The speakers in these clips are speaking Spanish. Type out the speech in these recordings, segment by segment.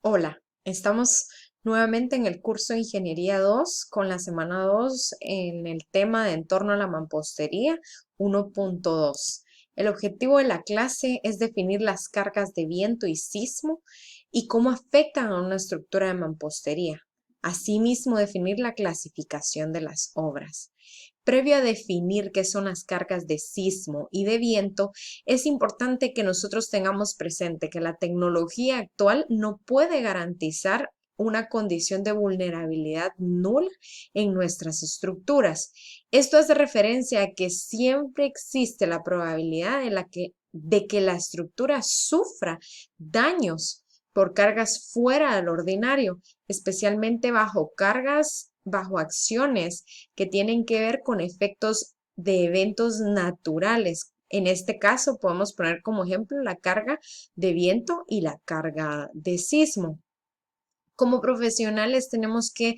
Hola, estamos nuevamente en el curso de Ingeniería 2 con la semana 2 en el tema de entorno a la mampostería 1.2. El objetivo de la clase es definir las cargas de viento y sismo y cómo afectan a una estructura de mampostería. Asimismo, definir la clasificación de las obras. Previo a definir qué son las cargas de sismo y de viento, es importante que nosotros tengamos presente que la tecnología actual no puede garantizar una condición de vulnerabilidad nula en nuestras estructuras. Esto hace referencia a que siempre existe la probabilidad de que la estructura sufra daños por cargas fuera del ordinario, especialmente bajo acciones que tienen que ver con efectos de eventos naturales. En este caso, podemos poner como ejemplo la carga de viento y la carga de sismo. Como profesionales tenemos que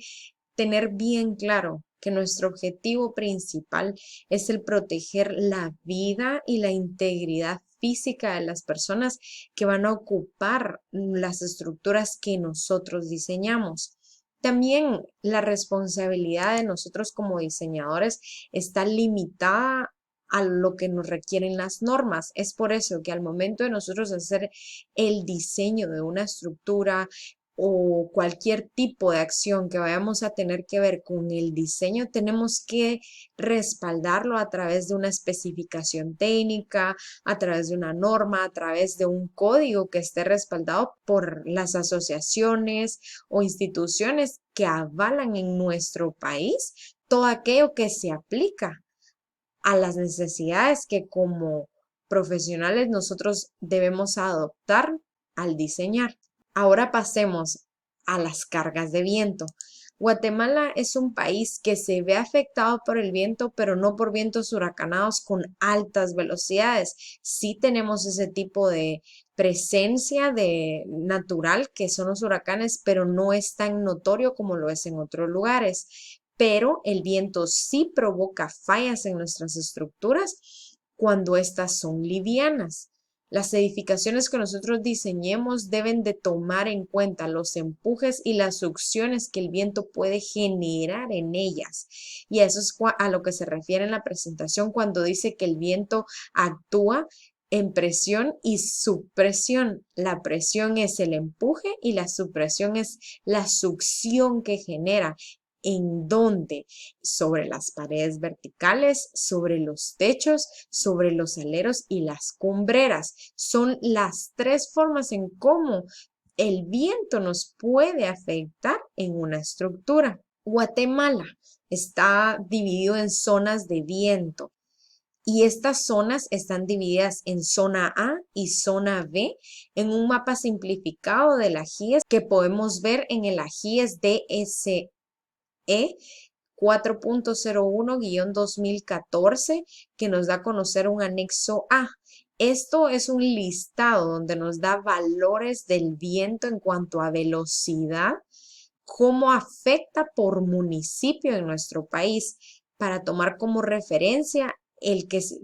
tener bien claro que nuestro objetivo principal es el proteger la vida y la integridad física de las personas que van a ocupar las estructuras que nosotros diseñamos. También la responsabilidad de nosotros como diseñadores está limitada a lo que nos requieren las normas. Es por eso que al momento de nosotros hacer el diseño de una estructura, o cualquier tipo de acción que vayamos a tener que ver con el diseño, tenemos que respaldarlo a través de una especificación técnica, a través de una norma, a través de un código que esté respaldado por las asociaciones o instituciones que avalan en nuestro país todo aquello que se aplica a las necesidades que como profesionales nosotros debemos adoptar al diseñar. Ahora pasemos a las cargas de viento. Guatemala es un país que se ve afectado por el viento, pero no por vientos huracanados con altas velocidades. Sí tenemos ese tipo de presencia de natural que son los huracanes, pero no es tan notorio como lo es en otros lugares. Pero el viento sí provoca fallas en nuestras estructuras cuando estas son livianas. Las edificaciones que nosotros diseñemos deben de tomar en cuenta los empujes y las succiones que el viento puede generar en ellas. Y eso es a lo que se refiere en la presentación cuando dice que el viento actúa en presión y subpresión. La presión es el empuje y la subpresión es la succión que genera. ¿En dónde? Sobre las paredes verticales, sobre los techos, sobre los aleros y las cumbreras. Son las tres formas en cómo el viento nos puede afectar en una estructura. Guatemala está dividido en zonas de viento y estas zonas están divididas en zona A y zona B en un mapa simplificado del AGIES que podemos ver en el AGIES DSE 4.01-2014 que nos da a conocer un anexo A. Esto es un listado donde nos da valores del viento en cuanto a velocidad, cómo afecta por municipio en nuestro país, para tomar como referencia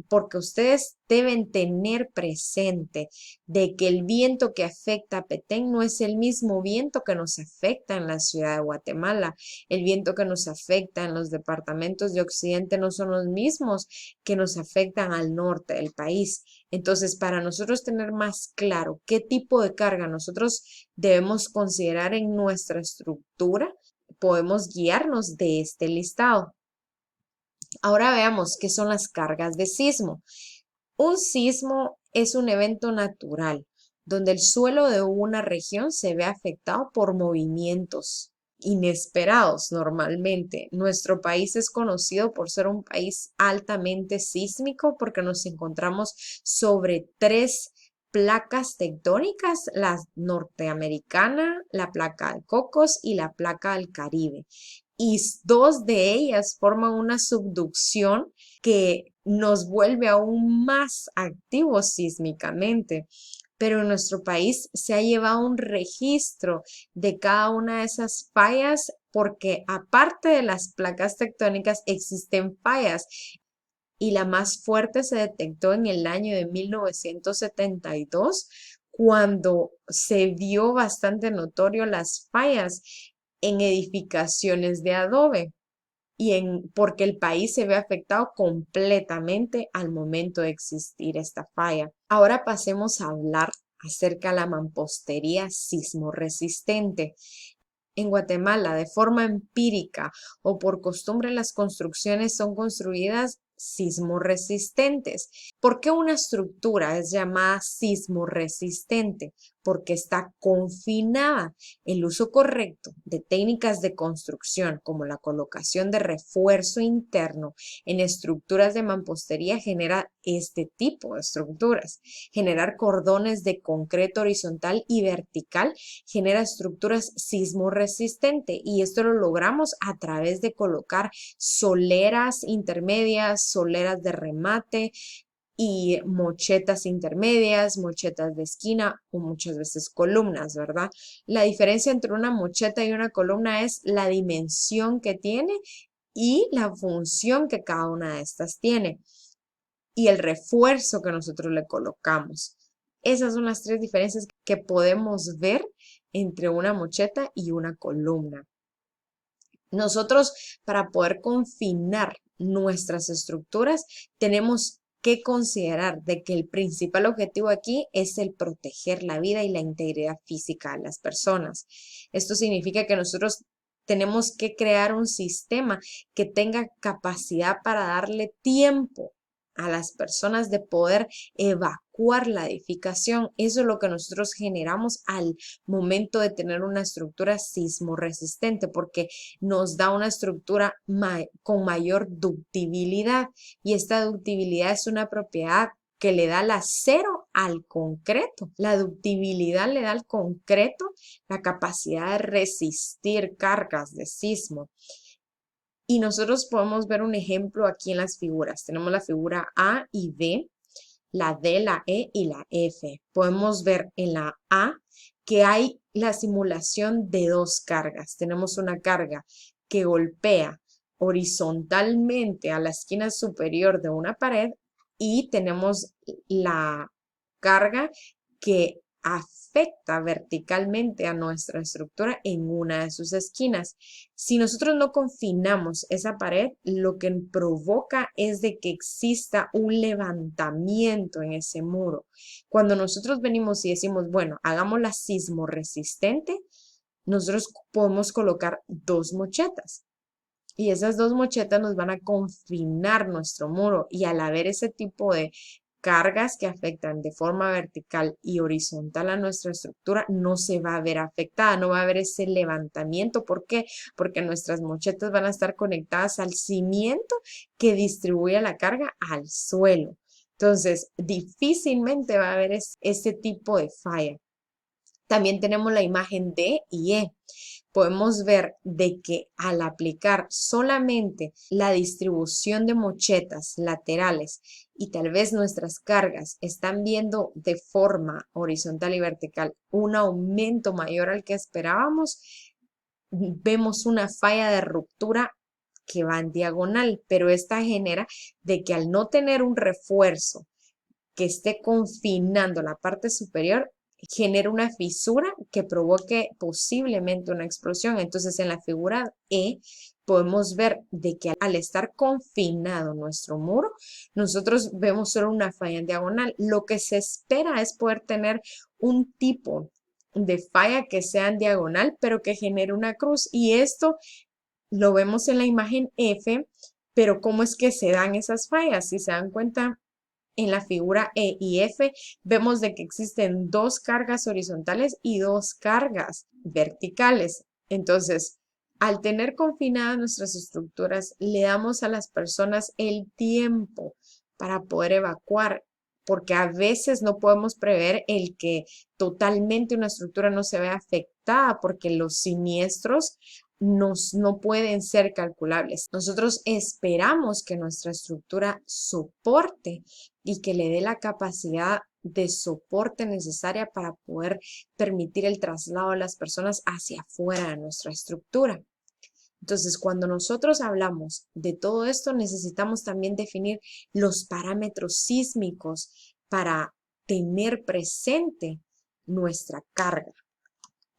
porque ustedes deben tener presente de que el viento que afecta a Petén no es el mismo viento que nos afecta en la ciudad de Guatemala. El viento que nos afecta en los departamentos de Occidente no son los mismos que nos afectan al norte del país. Entonces, para nosotros tener más claro qué tipo de carga nosotros debemos considerar en nuestra estructura, podemos guiarnos de este listado. Ahora veamos qué son las cargas de sismo. Un sismo es un evento natural donde el suelo de una región se ve afectado por movimientos inesperados normalmente. Nuestro país es conocido por ser un país altamente sísmico porque nos encontramos sobre tres placas tectónicas, la norteamericana, la placa de Cocos y la placa del Caribe. Y dos de ellas forman una subducción que nos vuelve aún más activos sísmicamente. Pero en nuestro país se ha llevado un registro de cada una de esas fallas porque aparte de las placas tectónicas existen fallas y la más fuerte se detectó en el año de 1972 cuando se vio bastante notorio las fallas en edificaciones de adobe porque el país se ve afectado completamente al momento de existir esta falla. Ahora pasemos a hablar acerca de la mampostería sismo resistente. En Guatemala, de forma empírica o por costumbre, las construcciones son construidas sismo resistentes. ¿Por qué una estructura es llamada sismo resistente? Porque está confinada. El uso correcto de técnicas de construcción, como la colocación de refuerzo interno en estructuras de mampostería, genera este tipo de estructuras. Generar cordones de concreto horizontal y vertical genera estructuras sismo resistente, y esto lo logramos a través de colocar soleras intermedias, soleras de remate y mochetas intermedias, mochetas de esquina o muchas veces columnas, ¿verdad? La diferencia entre una mocheta y una columna es la dimensión que tiene y la función que cada una de estas tiene y el refuerzo que nosotros le colocamos. Esas son las tres diferencias que podemos ver entre una mocheta y una columna. Nosotros, para poder confinar nuestras estructuras, tenemos que considerar de que el principal objetivo aquí es el proteger la vida y la integridad física de las personas. Esto significa que nosotros tenemos que crear un sistema que tenga capacidad para darle tiempo a las personas de poder evacuar la edificación. Eso es lo que nosotros generamos al momento de tener una estructura sismo resistente, porque nos da una estructura con mayor ductibilidad, y esta ductibilidad es una propiedad que le da el acero al concreto. La ductibilidad le da al concreto la capacidad de resistir cargas de sismo. Y nosotros podemos ver un ejemplo aquí en las figuras. Tenemos la figura A y B, la D, la E y la F. Podemos ver en la A que hay la simulación de dos cargas. Tenemos una carga que golpea horizontalmente a la esquina superior de una pared, y tenemos la carga que afecta verticalmente a nuestra estructura en una de sus esquinas. Si nosotros no confinamos esa pared, lo que provoca es de que exista un levantamiento en ese muro. Cuando nosotros venimos y decimos, bueno, hagámosla sismo resistente, nosotros podemos colocar dos mochetas. Y esas dos mochetas nos van a confinar nuestro muro, y al haber ese tipo de cargas que afectan de forma vertical y horizontal a nuestra estructura, no se va a ver afectada, no va a haber ese levantamiento. ¿Por qué? Porque nuestras mochetas van a estar conectadas al cimiento que distribuye la carga al suelo. Entonces, difícilmente va a haber ese tipo de falla. También tenemos la imagen D y E. Podemos ver de que al aplicar solamente la distribución de mochetas laterales, y tal vez nuestras cargas están viendo de forma horizontal y vertical un aumento mayor al que esperábamos, vemos una falla de ruptura que va en diagonal, pero esta genera de que al no tener un refuerzo que esté confinando la parte superior, genera una fisura que provoque posiblemente una explosión. Entonces, en la figura E podemos ver de que al estar confinado nuestro muro, nosotros vemos solo una falla en diagonal. Lo que se espera es poder tener un tipo de falla que sea en diagonal, pero que genere una cruz. Y esto lo vemos en la imagen F, pero ¿cómo es que se dan esas fallas? Si se dan cuenta, en la figura E y F vemos de que existen dos cargas horizontales y dos cargas verticales. Entonces, al tener confinadas nuestras estructuras, le damos a las personas el tiempo para poder evacuar, porque a veces no podemos prever el que totalmente una estructura no se vea afectada, porque los siniestros no pueden ser calculables. Nosotros esperamos que nuestra estructura soporte y que le dé la capacidad de soporte necesaria para poder permitir el traslado de las personas hacia afuera de nuestra estructura. Entonces, cuando nosotros hablamos de todo esto, necesitamos también definir los parámetros sísmicos para tener presente nuestra carga.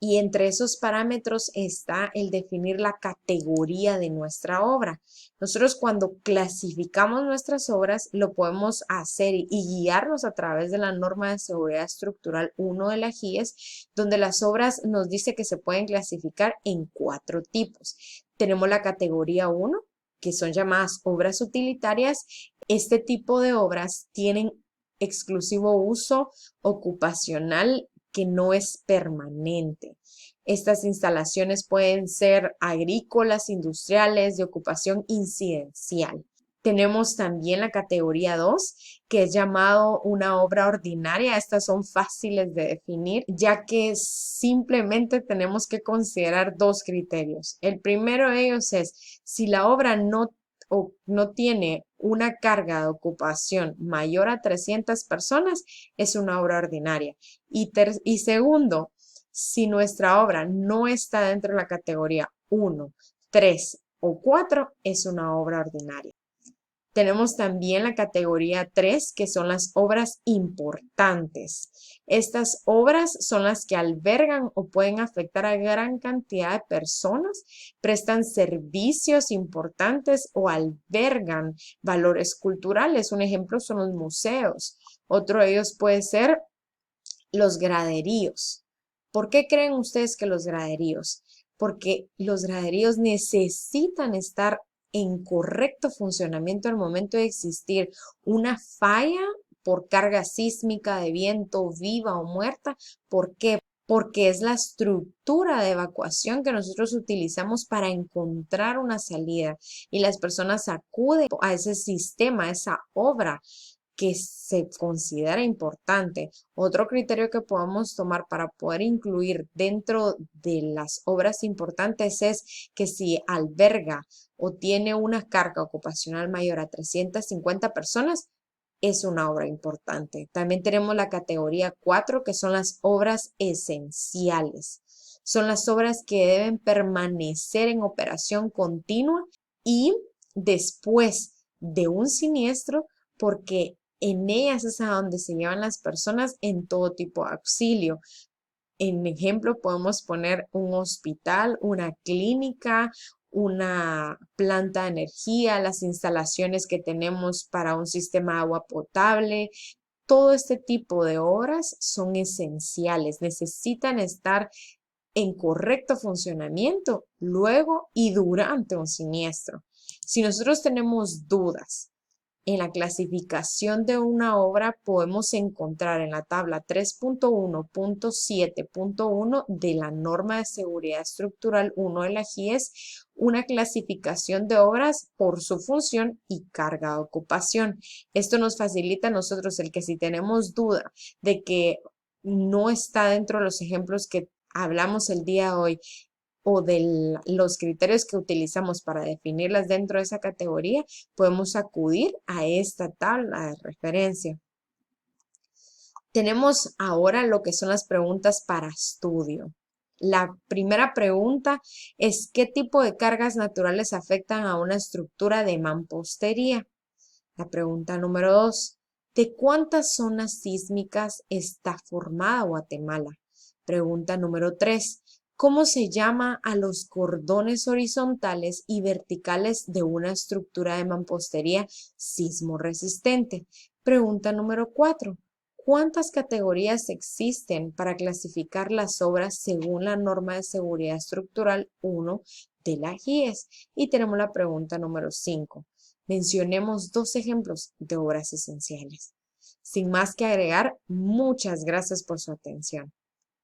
Y entre esos parámetros está el definir la categoría de nuestra obra. Nosotros cuando clasificamos nuestras obras lo podemos hacer y guiarnos a través de la norma de seguridad estructural 1 de la GIES, donde las obras nos dice que se pueden clasificar en 4 tipos. Tenemos la categoría 1, que son llamadas obras utilitarias. Este tipo de obras tienen exclusivo uso ocupacional que no es permanente. Estas instalaciones pueden ser agrícolas, industriales, de ocupación incidencial. Tenemos también la categoría 2, que es llamado una obra ordinaria. Estas son fáciles de definir, ya que simplemente tenemos que considerar 2 criterios. El primero de ellos es si la obra no tiene una carga de ocupación mayor a 300 personas, es una obra ordinaria. Y segundo, si nuestra obra no está dentro de la categoría 1, 3 o 4, es una obra ordinaria. Tenemos también la categoría 3, que son las obras importantes. Estas obras son las que albergan o pueden afectar a gran cantidad de personas, prestan servicios importantes o albergan valores culturales. Un ejemplo son los museos. Otro de ellos puede ser los graderíos. ¿Por qué creen ustedes que los graderíos? Porque los graderíos necesitan estar en correcto funcionamiento al momento de existir una falla por carga sísmica de viento, viva o muerta. ¿Por qué? Porque es la estructura de evacuación que nosotros utilizamos para encontrar una salida y las personas acuden a ese sistema, a esa obra que se considera importante. Otro criterio que podemos tomar para poder incluir dentro de las obras importantes es que si alberga o tiene una carga ocupacional mayor a 350 personas, es una obra importante. También tenemos la categoría 4, que son las obras esenciales. Son las obras que deben permanecer en operación continua y después de un siniestro, porque en ellas es a donde se llevan las personas en todo tipo de auxilio. En ejemplo, podemos poner un hospital, una clínica, una planta de energía, las instalaciones que tenemos para un sistema de agua potable. Todo este tipo de obras son esenciales, necesitan estar en correcto funcionamiento luego y durante un siniestro. Si nosotros tenemos dudas en la clasificación de una obra, podemos encontrar en la tabla 3.1.7.1 de la norma de seguridad estructural 1 de la GIES una clasificación de obras por su función y carga de ocupación. Esto nos facilita a nosotros el que si tenemos duda de que no está dentro de los ejemplos que hablamos el día de hoy o de los criterios que utilizamos para definirlas dentro de esa categoría, podemos acudir a esta tabla de referencia. Tenemos ahora lo que son las preguntas para estudio. La primera pregunta es: ¿qué tipo de cargas naturales afectan a una estructura de mampostería? La pregunta número 2: ¿de cuántas zonas sísmicas está formada Guatemala? Pregunta número 3: ¿cómo se llama a los cordones horizontales y verticales de una estructura de mampostería sismo resistente? Pregunta número 4: ¿cuántas categorías existen para clasificar las obras según la norma de seguridad estructural 1 de la GIES? Y tenemos la pregunta número 5. Mencionemos 2 ejemplos de obras esenciales. Sin más que agregar, muchas gracias por su atención.